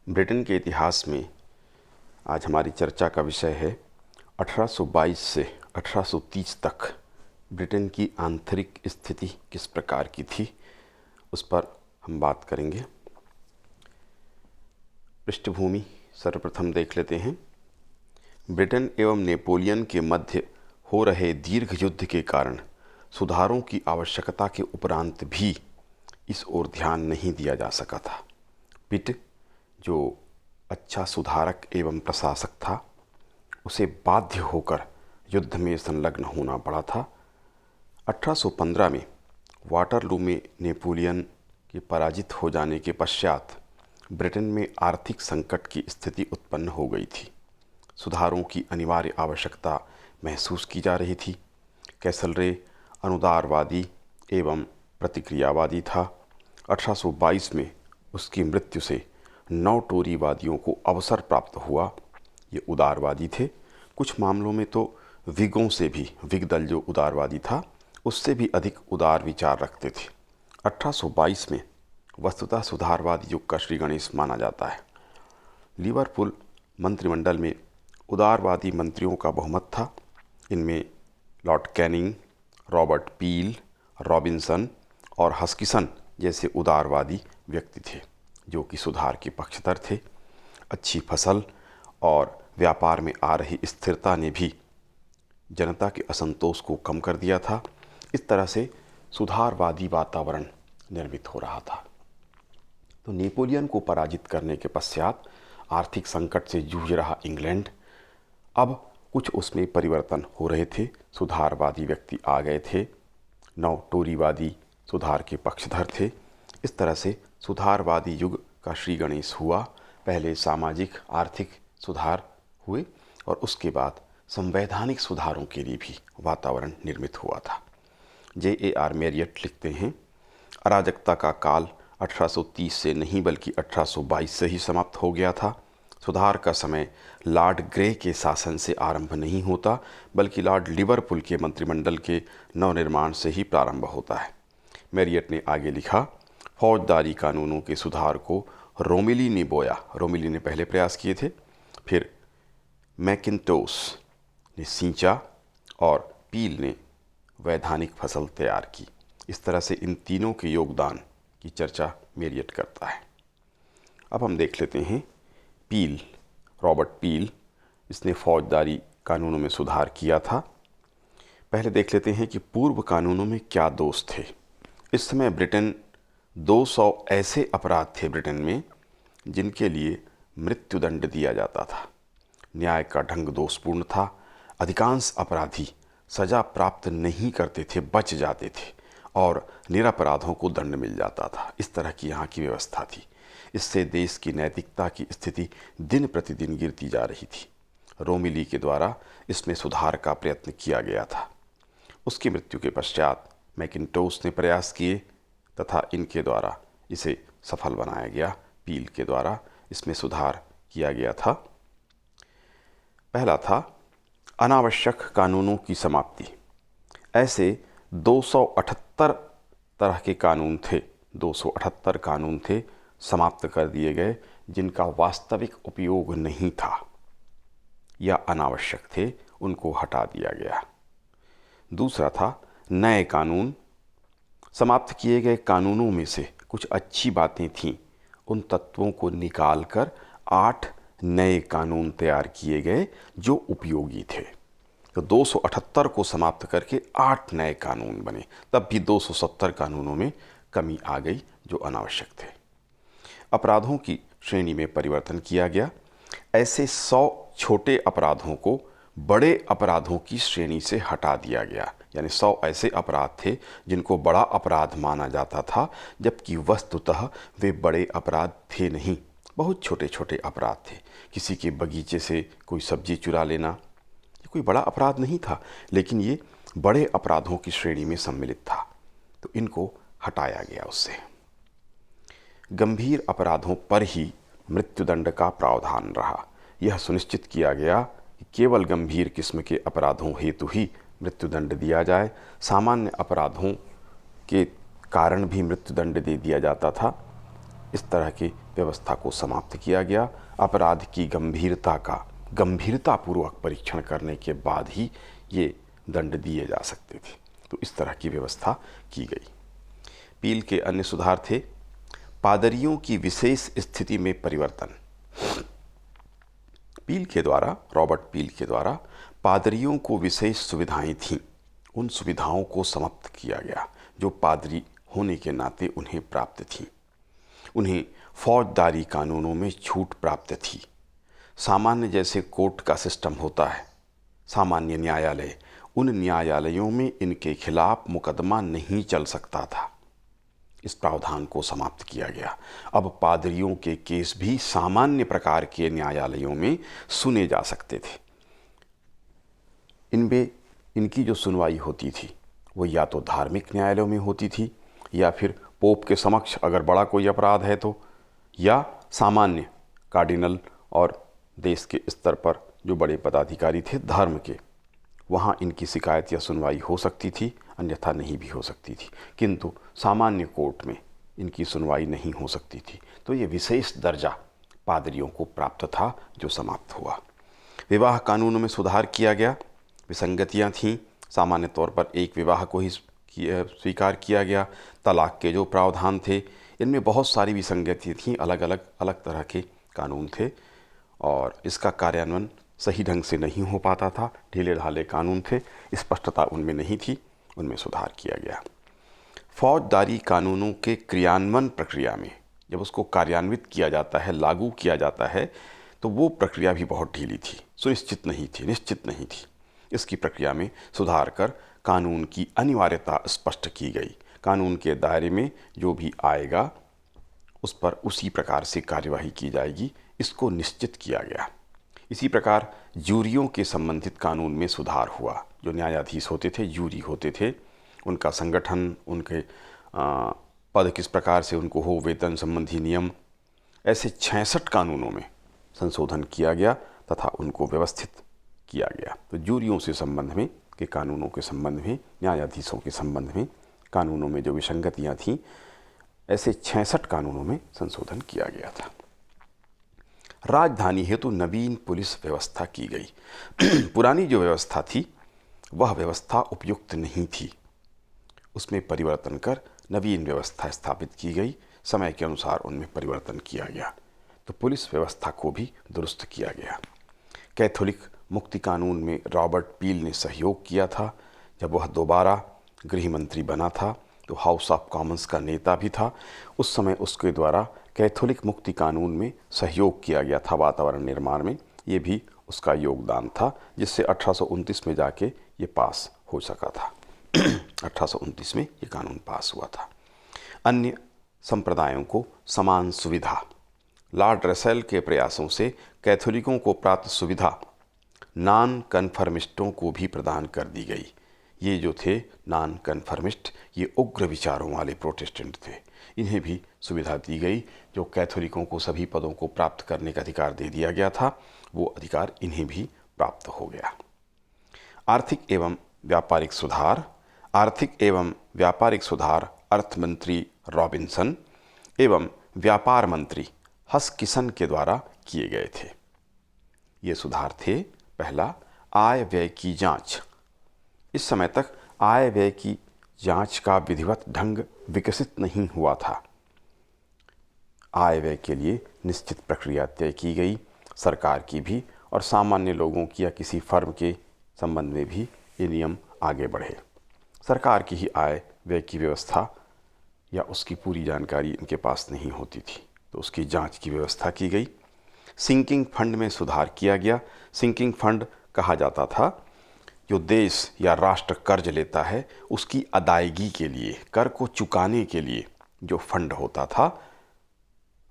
Britain के इतिहास में आज हमारी चर्चा का विषय है 1822 से 1830 तक ब्रिटेन की आंतरिक स्थिति किस प्रकार की थी, उस पर हम बात करेंगे। पृष्ठभूमि सर्वप्रथम देख लेते हैं। ब्रिटेन एवं नेपोलियन के मध्य हो रहे दीर्घ युद्ध के कारण सुधारों की आवश्यकता के उपरांत भी इस ओर ध्यान नहीं दिया जा सका था। पिट, जो अच्छा सुधारक एवं प्रशासक था, उसे बाध्य होकर युद्ध में संलग्न होना पड़ा था। 1815 में वाटरलू में नेपोलियन के पराजित हो जाने के पश्चात ब्रिटेन में आर्थिक संकट की स्थिति उत्पन्न हो गई थी। सुधारों की अनिवार्य आवश्यकता महसूस की जा रही थी। कैसलरे अनुदारवादी एवं प्रतिक्रियावादी था। 1822 में उसकी मृत्यु से 9 टोरीवादियों को अवसर प्राप्त हुआ। ये उदारवादी थे। कुछ मामलों में तो विगों से भी, विग दल जो उदारवादी था, उससे भी अधिक उदार विचार रखते थे। 1822 में वस्तुतः सुधारवादी युग का श्री गणेश माना जाता है। लिवरपूल मंत्रिमंडल में उदारवादी मंत्रियों का बहुमत था। इनमें लॉर्ड कैनिंग, रॉबर्ट पील, रॉबिन्सन और हस्किसन जैसे उदारवादी व्यक्ति थे जो कि सुधार के पक्षधर थे। अच्छी फसल और व्यापार में आ रही स्थिरता ने भी जनता के असंतोष को कम कर दिया था। इस तरह से सुधारवादी वातावरण निर्मित हो रहा था। तो नेपोलियन को पराजित करने के पश्चात आर्थिक संकट से जूझ रहा इंग्लैंड, अब कुछ उसमें परिवर्तन हो रहे थे। सुधारवादी व्यक्ति आ गए थे, 9 टोरीवादी सुधार के पक्षधर थे। इस तरह से सुधारवादी युग का श्री गणेश हुआ। पहले सामाजिक आर्थिक सुधार हुए और उसके बाद संवैधानिक सुधारों के लिए भी वातावरण निर्मित हुआ था। J.A.R. मैरियट लिखते हैं, अराजकता का काल 1830 से नहीं बल्कि 1822 से ही समाप्त हो गया था। सुधार का समय लॉर्ड ग्रे के शासन से आरंभ नहीं होता बल्कि लॉर्ड लिवरपूल के मंत्रिमंडल के नवनिर्माण से ही प्रारंभ होता है। मैरियट ने आगे लिखा, फौजदारी कानूनों के सुधार को रोमिली ने बोया। रोमिली ने पहले प्रयास किए थे, फिर मैकिन्टोश ने सींचा और पील ने वैधानिक फसल तैयार की। इस तरह से इन तीनों के योगदान की चर्चा मैरियट करता है। अब हम देख लेते हैं पील, रॉबर्ट पील। इसने फौजदारी कानूनों में सुधार किया था। पहले देख लेते हैं कि पूर्व कानूनों में क्या दोष थे। इस समय ब्रिटेन 200 ऐसे अपराध थे ब्रिटेन में जिनके लिए मृत्युदंड दिया जाता था। न्याय का ढंग दोषपूर्ण था। अधिकांश अपराधी सजा प्राप्त नहीं करते थे, बच जाते थे और निरपराधों को दंड मिल जाता था। इस तरह की यहाँ की व्यवस्था थी। इससे देश की नैतिकता की स्थिति दिन प्रतिदिन गिरती जा रही थी। रोमिली के द्वारा इसमें सुधार का प्रयत्न किया गया था। उसकी मृत्यु के पश्चात मैकिन्टोश ने प्रयास किए तथा इनके द्वारा इसे सफल बनाया गया। पील के द्वारा इसमें सुधार किया गया था। पहला था अनावश्यक कानूनों की समाप्ति। ऐसे 278 तरह के कानून थे, 278 कानून थे, समाप्त कर दिए गए जिनका वास्तविक उपयोग नहीं था या अनावश्यक थे, उनको हटा दिया गया। दूसरा था नए कानून। समाप्त किए गए कानूनों में से कुछ अच्छी बातें थीं, उन तत्वों को निकालकर 8 नए कानून तैयार किए गए जो उपयोगी थे। तो 278 को समाप्त करके 8 नए कानून बने। तब भी 270 कानूनों में कमी आ गई जो अनावश्यक थे। अपराधों की श्रेणी में परिवर्तन किया गया। ऐसे 100 छोटे अपराधों को बड़े अपराधों की श्रेणी से हटा दिया गया। यानी 100 ऐसे अपराध थे जिनको बड़ा अपराध माना जाता था, जबकि वस्तुतः वे बड़े अपराध थे नहीं, बहुत छोटे छोटे अपराध थे। किसी के बगीचे से कोई सब्जी चुरा लेना, ये कोई बड़ा अपराध नहीं था, लेकिन ये बड़े अपराधों की श्रेणी में सम्मिलित था, तो इनको हटाया गया उससे। गंभीर अपराधों पर ही मृत्युदंड का प्रावधान रहा। यह सुनिश्चित किया गया कि केवल गंभीर किस्म के अपराधों हेतु ही मृत्युदंड दिया जाए। सामान्य अपराधों के कारण भी मृत्युदंड दे दिया जाता था। इस तरह की व्यवस्था को समाप्त किया गया। अपराध की गंभीरता का गंभीरतापूर्वक परीक्षण करने के बाद ही ये दंड दिए जा सकते थे। तो इस तरह की व्यवस्था की गई। पील के अन्य सुधार थे पादरियों की विशेष स्थिति में परिवर्तन। रॉबर्ट पील के द्वारा पादरियों को विशेष सुविधाएं थीं। उन सुविधाओं को समाप्त किया गया जो पादरी होने के नाते उन्हें प्राप्त थीं। उन्हें फौजदारी कानूनों में छूट प्राप्त थी। सामान्य जैसे कोर्ट का सिस्टम होता है, सामान्य न्यायालय, उन न्यायालयों में इनके खिलाफ मुकदमा नहीं चल सकता था। इस प्रावधान को समाप्त किया गया। अब पादरियों के केस भी सामान्य प्रकार के न्यायालयों में सुने जा सकते थे। इनमें इनकी जो सुनवाई होती थी वो या तो धार्मिक न्यायालयों में होती थी, या फिर पोप के समक्ष अगर बड़ा कोई अपराध है तो, या सामान्य कार्डिनल और देश के स्तर पर जो बड़े पदाधिकारी थे धर्म के, वहाँ इनकी शिकायत या सुनवाई हो सकती थी, अन्यथा नहीं भी हो सकती थी। किंतु सामान्य कोर्ट में इनकी सुनवाई नहीं हो सकती थी। तो ये विशेष दर्जा पादरियों को प्राप्त था जो समाप्त हुआ। विवाह कानूनों में सुधार किया गया। विसंगतियाँ थीं। सामान्य तौर पर एक विवाह को ही स्वीकार किया गया। तलाक के जो प्रावधान थे इनमें बहुत सारी विसंगतियाँ थीं। अलग तरह के कानून थे और इसका कार्यान्वयन सही ढंग से नहीं हो पाता था। ढीले ढाले कानून थे, स्पष्टता उनमें नहीं थी। उनमें सुधार किया गया। फौजदारी कानूनों के क्रियान्वयन प्रक्रिया में जब उसको कार्यान्वित किया जाता है, लागू किया जाता है, तो वो प्रक्रिया भी बहुत ढीली थी, सुनिश्चित नहीं थी, निश्चित नहीं थी। इसकी प्रक्रिया में सुधार कर कानून की अनिवार्यता स्पष्ट की गई। कानून के दायरे में जो भी आएगा उस पर उसी प्रकार से कार्यवाही की जाएगी, इसको निश्चित किया गया। इसी प्रकार जूरियों के संबंधित कानून में सुधार हुआ। जो न्यायाधीश होते थे, जूरी होते थे, उनका संगठन, उनके पद किस प्रकार से उनको हो, वेतन संबंधी नियम, ऐसे 66 कानूनों में संशोधन किया गया तथा उनको व्यवस्थित किया गया। तो जूरियों से संबंध में के कानूनों के संबंध में, न्यायाधीशों के संबंध में कानूनों में जो विसंगतियाँ थीं, ऐसे 66 कानूनों में संशोधन किया गया था। राजधानी हेतु नवीन पुलिस व्यवस्था की गई। पुरानी जो व्यवस्था थी वह व्यवस्था उपयुक्त नहीं थी। उसमें परिवर्तन कर नवीन व्यवस्था स्थापित की गई। समय के अनुसार उनमें परिवर्तन किया गया। तो पुलिस व्यवस्था को भी दुरुस्त किया गया। कैथोलिक मुक्ति कानून में रॉबर्ट पील ने सहयोग किया था। जब वह दोबारा गृह मंत्री बना था तो हाउस ऑफ कॉमन्स का नेता भी था। उस समय उसके द्वारा कैथोलिक मुक्ति कानून में सहयोग किया गया था वातावरण निर्माण में। ये भी उसका योगदान था, जिससे 1829 में जाके ये पास हो सका था। 1829 में ये कानून पास हुआ था। अन्य संप्रदायों को समान सुविधा। लॉर्ड रसेल के प्रयासों से कैथोलिकों को प्राप्त सुविधा नॉन कन्फर्मिस्टों को भी प्रदान कर दी गई। ये जो थे नॉन कन्फर्मिस्ट, ये उग्र विचारों वाले प्रोटेस्टेंट थे। इन्हें भी सुविधा दी गई। जो कैथोलिकों को सभी पदों को प्राप्त करने का अधिकार दे दिया गया था, वो अधिकार इन्हें भी प्राप्त हो गया। आर्थिक एवं व्यापारिक सुधार। आर्थिक एवं व्यापारिक सुधार अर्थ मंत्री रॉबिन्सन एवं व्यापार मंत्री हस्किसन के द्वारा किए गए थे। ये सुधार थे, पहला, आय व्यय की जांच। इस समय तक आय व्यय की जांच का विधिवत ढंग विकसित नहीं हुआ था। आय व्यय के लिए निश्चित प्रक्रिया तय की गई, सरकार की भी और सामान्य लोगों की या किसी फर्म के संबंध में भी ये नियम आगे बढ़े। सरकार की ही आय व्यय की व्यवस्था या उसकी पूरी जानकारी इनके पास नहीं होती थी, तो उसकी जांच की व्यवस्था की गई। सिंकिंग फंड में सुधार किया गया। सिंकिंग फंड कहा जाता था जो देश या राष्ट्र कर्ज लेता है उसकी अदायगी के लिए, कर को चुकाने के लिए जो फंड होता था,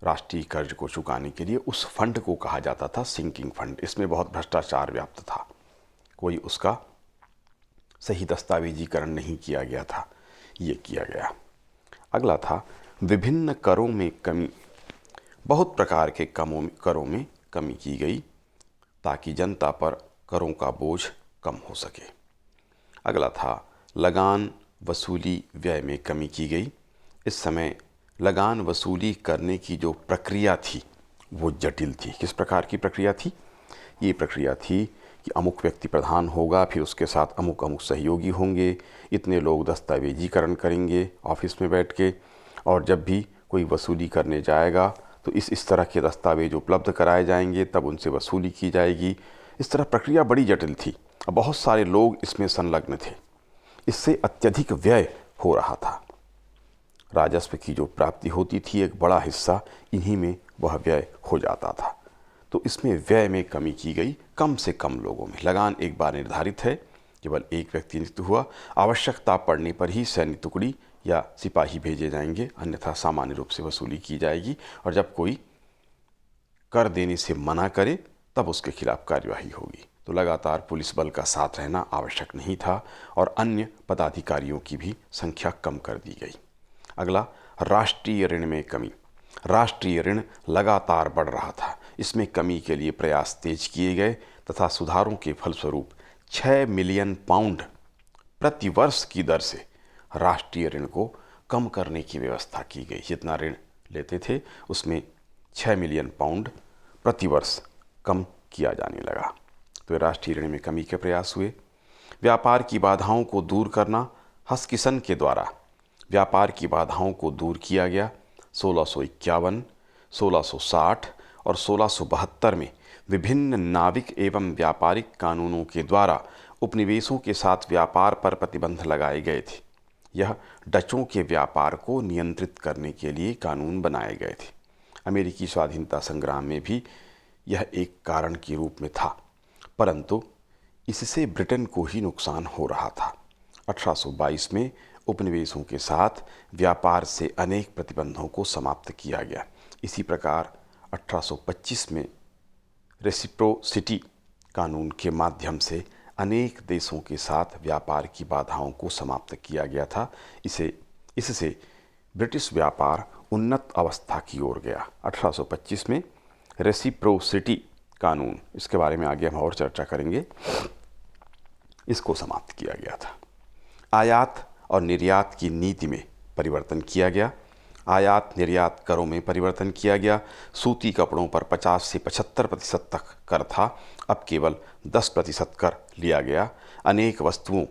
राष्ट्रीय कर्ज को चुकाने के लिए, उस फंड को कहा जाता था सिंकिंग फंड। इसमें बहुत भ्रष्टाचार व्याप्त था, कोई उसका सही दस्तावेजीकरण नहीं किया गया था, ये किया गया। अगला था विभिन्न करों में कमी। बहुत प्रकार के करों में कमी की गई ताकि जनता पर करों का बोझ कम हो सके। अगला था लगान वसूली व्यय में कमी की गई। इस समय लगान वसूली करने की जो प्रक्रिया थी वो जटिल थी। किस प्रकार की प्रक्रिया थी? ये प्रक्रिया थी कि अमुक व्यक्ति प्रधान होगा, फिर उसके साथ अमुक अमुक सहयोगी होंगे, इतने लोग दस्तावेजीकरण करेंगे ऑफिस में बैठ के, और जब भी कोई वसूली करने जाएगा तो इस तरह के दस्तावेज उपलब्ध कराए जाएंगे, तब उनसे वसूली की जाएगी। इस तरह प्रक्रिया बड़ी जटिल थी। अब बहुत सारे लोग इसमें संलग्न थे। इससे अत्यधिक व्यय हो रहा था। राजस्व की जो प्राप्ति होती थी एक बड़ा हिस्सा इन्हीं में वह व्यय हो जाता था। तो इसमें व्यय में कमी की गई, कम से कम लोगों में। लगान एक बार निर्धारित है, केवल एक व्यक्ति नियुक्त हुआ। आवश्यकता पड़ने पर ही सैन्य टुकड़ी या सिपाही भेजे जाएंगे, अन्यथा सामान्य रूप से वसूली की जाएगी। और जब कोई कर देने से मना करे तब उसके खिलाफ कार्यवाही होगी। तो लगातार पुलिस बल का साथ रहना आवश्यक नहीं था और अन्य पदाधिकारियों की भी संख्या कम कर दी गई। अगला, राष्ट्रीय ऋण में कमी। राष्ट्रीय ऋण लगातार बढ़ रहा था। इसमें कमी के लिए प्रयास तेज किए गए तथा सुधारों के फलस्वरूप 6 मिलियन पाउंड प्रति वर्ष की दर से राष्ट्रीय ऋण को कम करने की व्यवस्था की गई। जितना ऋण लेते थे उसमें 6 मिलियन पाउंड प्रति वर्ष कम किया जाने लगा। तो राष्ट्रीय ऋण में कमी के प्रयास हुए। व्यापार की बाधाओं को दूर करना। हस्किसन के द्वारा व्यापार की बाधाओं को दूर किया गया। 1651, 1660 और 1672 में विभिन्न नाविक एवं व्यापारिक कानूनों के द्वारा उपनिवेशों के साथ व्यापार पर प्रतिबंध लगाए गए थे। यह डचों के व्यापार को नियंत्रित करने के लिए कानून बनाए गए थे। अमेरिकी स्वाधीनता संग्राम में भी यह एक कारण के रूप में था, परंतु इससे ब्रिटेन को ही नुकसान हो रहा था। 1822 में उपनिवेशों के साथ व्यापार से अनेक प्रतिबंधों को समाप्त किया गया। इसी प्रकार 1825 में रेसिप्रोसिटी कानून के माध्यम से अनेक देशों के साथ व्यापार की बाधाओं को समाप्त किया गया था। इससे ब्रिटिश व्यापार उन्नत अवस्था की ओर गया। 1825 में रेसिप्रोसिटी कानून, इसके बारे में आगे हम और चर्चा करेंगे, इसको समाप्त किया गया था। आयात और निर्यात की नीति में परिवर्तन किया गया। आयात निर्यात करों में परिवर्तन किया गया। सूती कपड़ों पर 50 से 75% तक कर था, अब केवल 10% कर लिया गया। अनेक वस्तुओं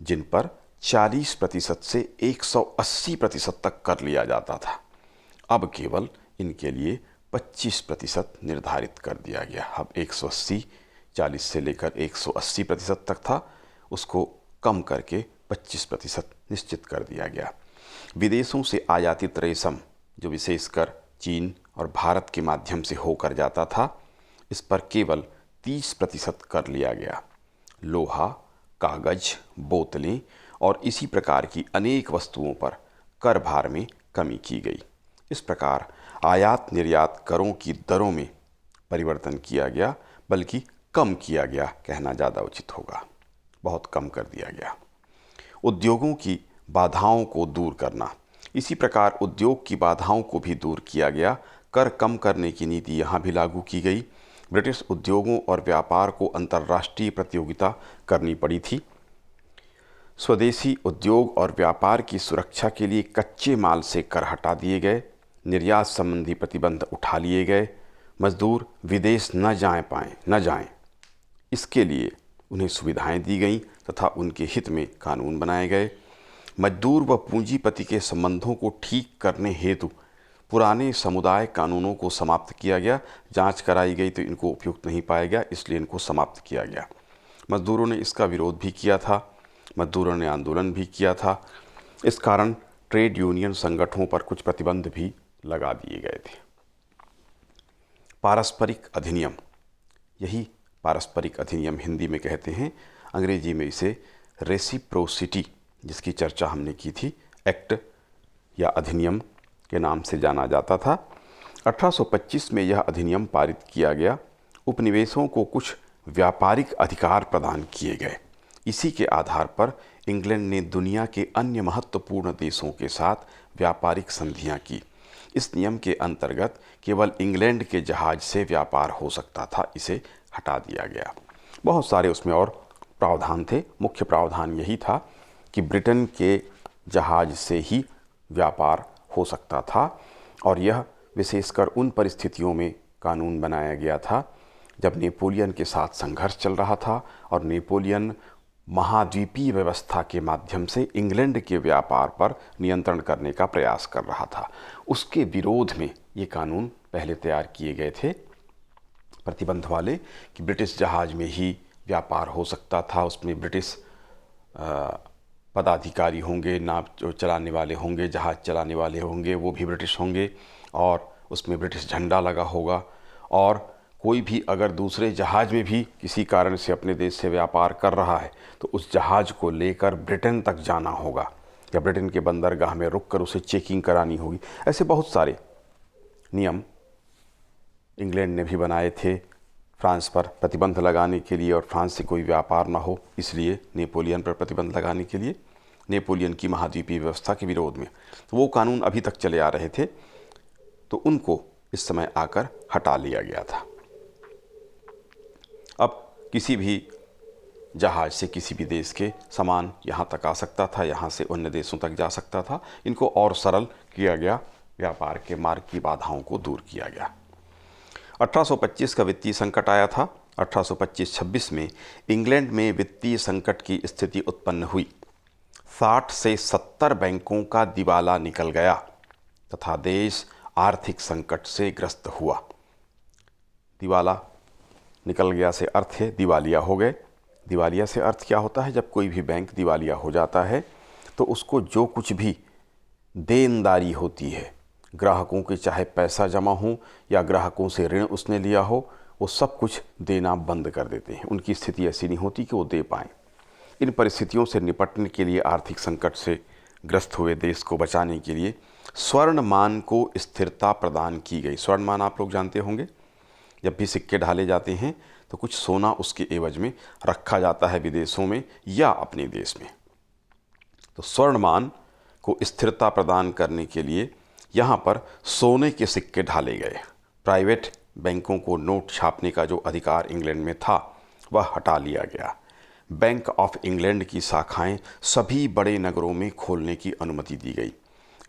जिन पर 40% से 180% तक कर लिया जाता था, अब केवल इनके लिए 25% निर्धारित कर दिया गया। अब 180, 40 से लेकर 180% तक था, उसको कम करके 25% निश्चित कर दिया गया। विदेशों से आयातित रेशम, जो विशेषकर चीन और भारत के माध्यम से होकर जाता था, इस पर केवल 30% कर लिया गया। लोहा, कागज, बोतलें और इसी प्रकार की अनेक वस्तुओं पर कर भार में कमी की गई। इस प्रकार आयात निर्यात करों की दरों में परिवर्तन किया गया, बल्कि कम किया गया कहना ज़्यादा उचित होगा, बहुत कम कर दिया गया। उद्योगों की बाधाओं को दूर करना। इसी प्रकार उद्योग की बाधाओं को भी दूर किया गया। कर कम करने की नीति यहाँ भी लागू की गई। ब्रिटिश उद्योगों और व्यापार को अंतर्राष्ट्रीय प्रतियोगिता करनी पड़ी थी। स्वदेशी उद्योग और व्यापार की सुरक्षा के लिए कच्चे माल से कर हटा दिए गए। निर्यात संबंधी प्रतिबंध उठा लिए गए। मजदूर विदेश न जाएं, इसके लिए उन्हें सुविधाएं दी गईं तथा उनके हित में कानून बनाए गए। मजदूर व पूंजीपति के संबंधों को ठीक करने हेतु पुराने समुदाय कानूनों को समाप्त किया गया। जांच कराई गई तो इनको उपयुक्त नहीं पाया गया, इसलिए इनको समाप्त किया गया। मजदूरों ने इसका विरोध भी किया था, मजदूरों ने आंदोलन भी किया था। इस कारण ट्रेड यूनियन संगठनों पर कुछ प्रतिबंध भी लगा दिए गए थे। पारस्परिक अधिनियम, यही पारस्परिक अधिनियम हिंदी में कहते हैं, अंग्रेजी में इसे रेसिप्रोसिटी, जिसकी चर्चा हमने की थी, एक्ट या अधिनियम के नाम से जाना जाता था। 1825 में यह अधिनियम पारित किया गया। उपनिवेशों को कुछ व्यापारिक अधिकार प्रदान किए गए। इसी के आधार पर इंग्लैंड ने दुनिया के अन्य महत्वपूर्ण देशों के साथ व्यापारिक संधियां की। इस नियम के अंतर्गत केवल इंग्लैंड के जहाज से व्यापार हो सकता था, इसे हटा दिया गया। बहुत सारे उसमें और प्रावधान थे। मुख्य प्रावधान यही था कि ब्रिटेन के जहाज से ही व्यापार हो सकता था और यह विशेषकर उन परिस्थितियों में कानून बनाया गया था जब नेपोलियन के साथ संघर्ष चल रहा था और नेपोलियन महाद्वीपीय व्यवस्था के माध्यम से इंग्लैंड के व्यापार पर नियंत्रण करने का प्रयास कर रहा था। उसके विरोध में ये कानून पहले तैयार किए गए थे, प्रतिबंध वाले, कि ब्रिटिश जहाज में ही व्यापार हो सकता था, उसमें ब्रिटिश पदाधिकारी होंगे, नाव चलाने वाले होंगे, जहाज चलाने वाले होंगे, वो भी ब्रिटिश होंगे और उसमें ब्रिटिश झंडा लगा होगा, और कोई भी अगर दूसरे जहाज में भी किसी कारण से अपने देश से व्यापार कर रहा है तो उस जहाज को लेकर ब्रिटेन तक जाना होगा या ब्रिटेन के बंदरगाह में रुककर उसे चेकिंग करानी होगी। ऐसे बहुत सारे नियम इंग्लैंड ने भी बनाए थे फ्रांस पर प्रतिबंध लगाने के लिए, और फ्रांस से कोई व्यापार ना हो इसलिए नेपोलियन पर प्रतिबंध लगाने के लिए, नेपोलियन की महाद्वीपीय व्यवस्था के विरोध में। तो वो कानून अभी तक चले आ रहे थे, तो उनको इस समय आकर हटा लिया गया था। अब किसी भी जहाज से किसी भी देश के सामान यहाँ तक आ सकता था, यहाँ से अन्य देशों तक जा सकता था। इनको और सरल किया गया, व्यापार के मार्ग की बाधाओं को दूर किया गया। 1825 का वित्तीय संकट आया था। 1825-26 में इंग्लैंड में वित्तीय संकट की स्थिति उत्पन्न हुई। 60 से 70 बैंकों का दिवाला निकल गया तथा देश आर्थिक संकट से ग्रस्त हुआ। दिवाला निकल गया से अर्थ है दिवालिया हो गए। दिवालिया से अर्थ क्या होता है? जब कोई भी बैंक दिवालिया हो जाता है तो उसको जो कुछ भी देनदारी होती है, ग्राहकों के चाहे पैसा जमा हो या ग्राहकों से ऋण उसने लिया हो, वो सब कुछ देना बंद कर देते हैं। उनकी स्थिति ऐसी नहीं होती कि वो दे पाएँ। इन परिस्थितियों से निपटने के लिए, आर्थिक संकट से ग्रस्त हुए देश को बचाने के लिए स्वर्णमान को स्थिरता प्रदान की गई। स्वर्णमान आप लोग जानते होंगे, जब भी सिक्के ढाले जाते हैं तो कुछ सोना उसके एवज में रखा जाता है विदेशों में या अपने देश में। तो स्वर्णमान को स्थिरता प्रदान करने के लिए यहाँ पर सोने के सिक्के ढाले गए। प्राइवेट बैंकों को नोट छापने का जो अधिकार इंग्लैंड में था वह हटा लिया गया। बैंक ऑफ इंग्लैंड की शाखाएं सभी बड़े नगरों में खोलने की अनुमति दी गई।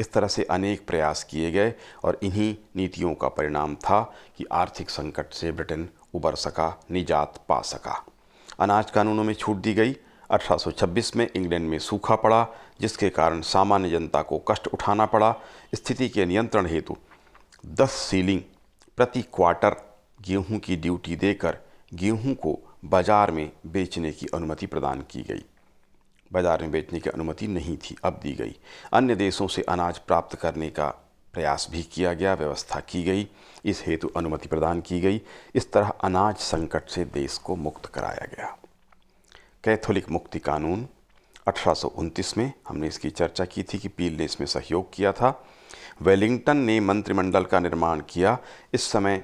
इस तरह से अनेक प्रयास किए गए और इन्हीं नीतियों का परिणाम था कि आर्थिक संकट से ब्रिटेन उबर सका, निजात पा सका। अनाज कानूनों में छूट दी गई। 1826 में इंग्लैंड में सूखा पड़ा, जिसके कारण सामान्य जनता को कष्ट उठाना पड़ा। स्थिति के नियंत्रण हेतु 10 सीलिंग प्रति क्वार्टर गेहूं की ड्यूटी देकर गेहूं को बाजार में बेचने की अनुमति प्रदान की गई। बाजार में बेचने की अनुमति नहीं थी, अब दी गई। अन्य देशों से अनाज प्राप्त करने का प्रयास भी किया गया, व्यवस्था की गई, इस हेतु अनुमति प्रदान की गई। इस तरह अनाज संकट से देश को मुक्त कराया गया। कैथोलिक मुक्ति कानून 1829 में, हमने इसकी चर्चा की थी कि पील ने इसमें सहयोग किया था। वेलिंगटन ने मंत्रिमंडल का निर्माण किया। इस समय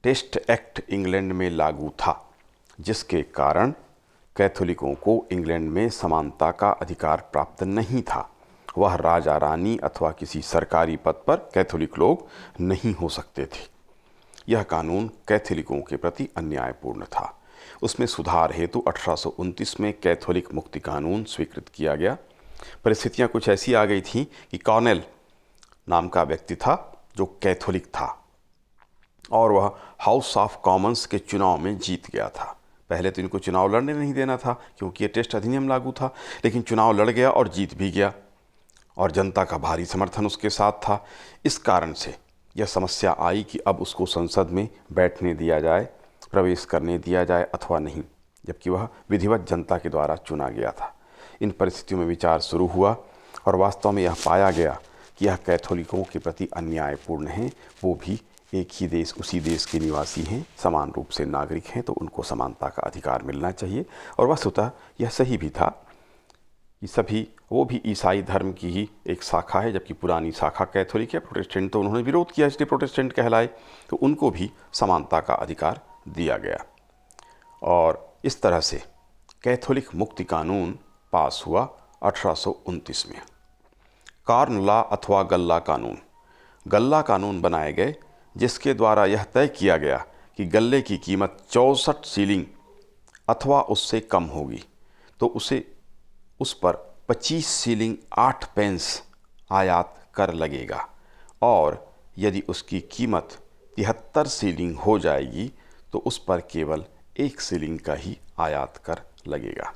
टेस्ट एक्ट इंग्लैंड में लागू था, जिसके कारण कैथोलिकों को इंग्लैंड में समानता का अधिकार प्राप्त नहीं था। वह राजा रानी अथवा किसी सरकारी पद पर कैथोलिक लोग नहीं हो सकते थे। यह कानून कैथोलिकों के प्रति अन्यायपूर्ण था। उसमें सुधार हेतु 1829 में कैथोलिक मुक्ति कानून स्वीकृत किया गया। परिस्थितियां कुछ ऐसी आ गई थीं कि कॉर्नेल नाम का व्यक्ति था जो कैथोलिक था और वह हाउस ऑफ कॉमन्स के चुनाव में जीत गया था। पहले तो इनको चुनाव लड़ने नहीं देना था क्योंकि ये टेस्ट अधिनियम लागू था, लेकिन चुनाव लड़ गया और जीत भी गया और जनता का भारी समर्थन उसके साथ था। इस कारण से यह समस्या आई कि अब उसको संसद में बैठने दिया जाए, प्रवेश करने दिया जाए अथवा नहीं, जबकि वह विधिवत जनता के द्वारा चुना गया था। इन परिस्थितियों में विचार शुरू हुआ और वास्तव में यह पाया गया कि यह कैथोलिकों के प्रति अन्यायपूर्ण है। वो भी एक ही देश, उसी देश के निवासी हैं, समान रूप से नागरिक हैं, तो उनको समानता का अधिकार मिलना चाहिए। और वस्तुतः यह सही भी था कि सभी, वो भी ईसाई धर्म की ही एक शाखा है, जबकि पुरानी शाखा कैथोलिक है। प्रोटेस्टेंट तो उन्होंने विरोध किया, इसलिए प्रोटेस्टेंट कहलाए, तो उनको भी समानता का अधिकार दिया गया। और इस तरह से कैथोलिक मुक्ति कानून पास हुआ 1829 में। कॉर्न लॉ अथवा गल्ला कानून। गल्ला कानून बनाए गए जिसके द्वारा यह तय किया गया कि गल्ले की कीमत 64 सीलिंग अथवा उससे कम होगी तो उस पर 25 सीलिंग 8 पेंस आयात कर लगेगा। और यदि उसकी कीमत 73 सीलिंग हो जाएगी तो उस पर केवल 1 सीलिंग का ही आयात कर लगेगा।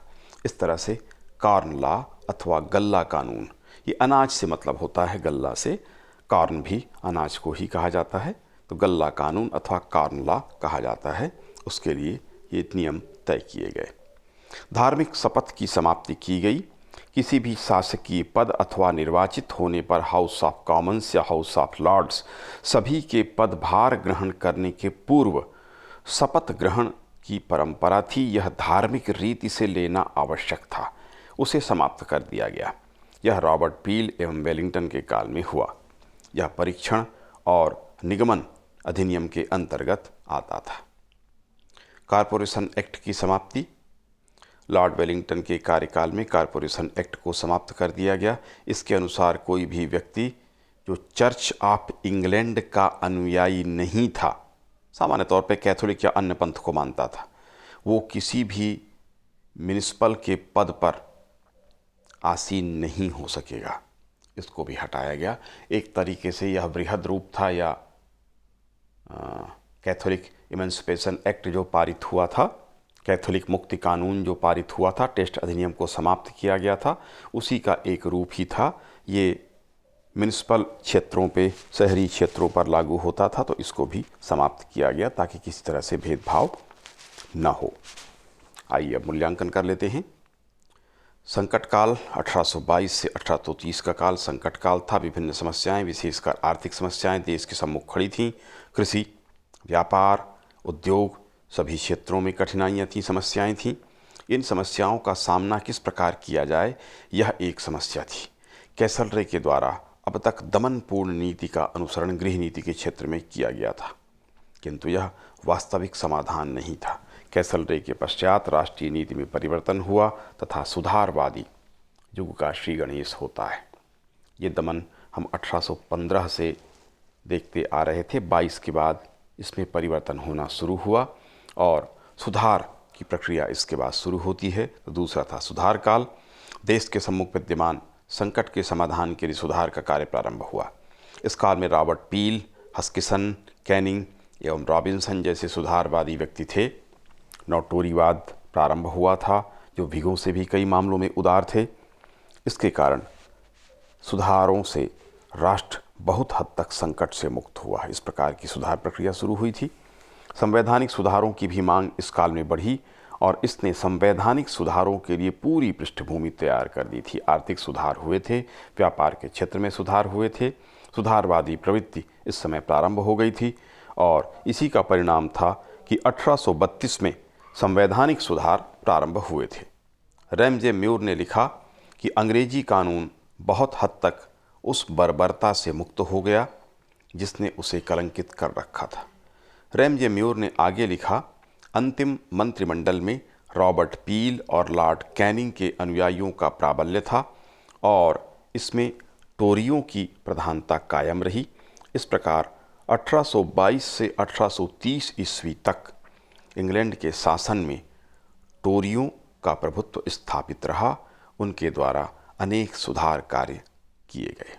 इस तरह से कॉर्न लॉ अथवा गल्ला कानून, ये अनाज से मतलब होता है, गल्ला से, कॉर्न भी अनाज को ही कहा जाता है, तो गल्ला कानून अथवा कॉर्न लॉ कहा जाता है। उसके लिए ये नियम तय किए गए। धार्मिक शपथ की समाप्ति की गई। किसी भी शासकीय पद अथवा निर्वाचित होने पर हाउस ऑफ कॉमन्स या हाउस ऑफ लॉर्ड्स सभी के पदभार ग्रहण करने के पूर्व शपथ ग्रहण की परंपरा थी। यह धार्मिक रीति से लेना आवश्यक था, उसे समाप्त कर दिया गया। यह रॉबर्ट पील एवं वेलिंगटन के काल में हुआ। यह परीक्षण और निगमन अधिनियम के अंतर्गत आता था। कॉरपोरेशन एक्ट की समाप्ति। लॉर्ड वेलिंगटन के कार्यकाल में कॉरपोरेशन एक्ट को समाप्त कर दिया गया। इसके अनुसार कोई भी व्यक्ति जो चर्च ऑफ इंग्लैंड का अनुयायी नहीं था, सामान्य तौर पे कैथोलिक या अन्य पंथ को मानता था, वो किसी भी म्युनिसिपल के पद पर आसीन नहीं हो सकेगा। इसको भी हटाया गया। एक तरीके से यह वृहद रूप था या कैथोलिक इमेंसिपेशन एक्ट जो पारित हुआ था, कैथोलिक मुक्ति कानून जो पारित हुआ था, टेस्ट अधिनियम को समाप्त किया गया था, उसी का एक रूप ही था। ये म्युनिसिपल क्षेत्रों पे, शहरी क्षेत्रों पर लागू होता था, तो इसको भी समाप्त किया गया ताकि किसी तरह से भेदभाव न हो। आइए अब मूल्यांकन कर लेते हैं। संकट काल 1822 से 1830 का काल संकट काल था। विभिन्न समस्याएं, विशेषकर आर्थिक समस्याएं देश के सम्मुख खड़ी थीं। कृषि, व्यापार, उद्योग, सभी क्षेत्रों में कठिनाइयां थीं, समस्याएं थीं। इन समस्याओं का सामना किस प्रकार किया जाए, यह एक समस्या थी। कैसलरे के द्वारा अब तक दमनपूर्ण नीति का अनुसरण गृह नीति के क्षेत्र में किया गया था, किंतु यह वास्तविक समाधान नहीं था। कैसलरे के पश्चात राष्ट्रीय नीति में परिवर्तन हुआ तथा सुधारवादी युग का श्री गणेश होता है। ये दमन हम 1815 से देखते आ रहे थे। 22 के बाद इसमें परिवर्तन होना शुरू हुआ और सुधार की प्रक्रिया इसके बाद शुरू होती है। तो दूसरा था सुधार काल। देश के सम्मुख विद्यमान संकट के समाधान के लिए सुधार का कार्य प्रारंभ हुआ। इस काल में रॉबर्ट पील, हस्किसन, कैनिंग एवं रॉबिन्सन जैसे सुधारवादी व्यक्ति थे। नौटोरीवाद प्रारंभ हुआ था, जो विगों से भी कई मामलों में उदार थे। इसके कारण सुधारों से राष्ट्र बहुत हद तक संकट से मुक्त हुआ। इस प्रकार की सुधार प्रक्रिया शुरू हुई थी। संवैधानिक सुधारों की भी मांग इस काल में बढ़ी और इसने संवैधानिक सुधारों के लिए पूरी पृष्ठभूमि तैयार कर दी थी। आर्थिक सुधार हुए थे, व्यापार के क्षेत्र में सुधार हुए थे, सुधारवादी प्रवृत्ति इस समय प्रारंभ हो गई थी और इसी का परिणाम था कि 1832 में संवैधानिक सुधार प्रारंभ हुए थे। रैमजे म्यूर ने लिखा कि अंग्रेजी कानून बहुत हद तक उस बर्बरता से मुक्त हो गया जिसने उसे कलंकित कर रखा था। रैमजे म्यूर ने आगे लिखा, अंतिम मंत्रिमंडल में रॉबर्ट पील और लॉर्ड कैनिंग के अनुयायियों का प्राबल्य था और इसमें टोरियों की प्रधानता कायम रही। इस प्रकार 1822 से 1830 ईस्वी तक इंग्लैंड के शासन में टोरियों का प्रभुत्व स्थापित रहा। उनके द्वारा अनेक सुधार कार्य किए गए।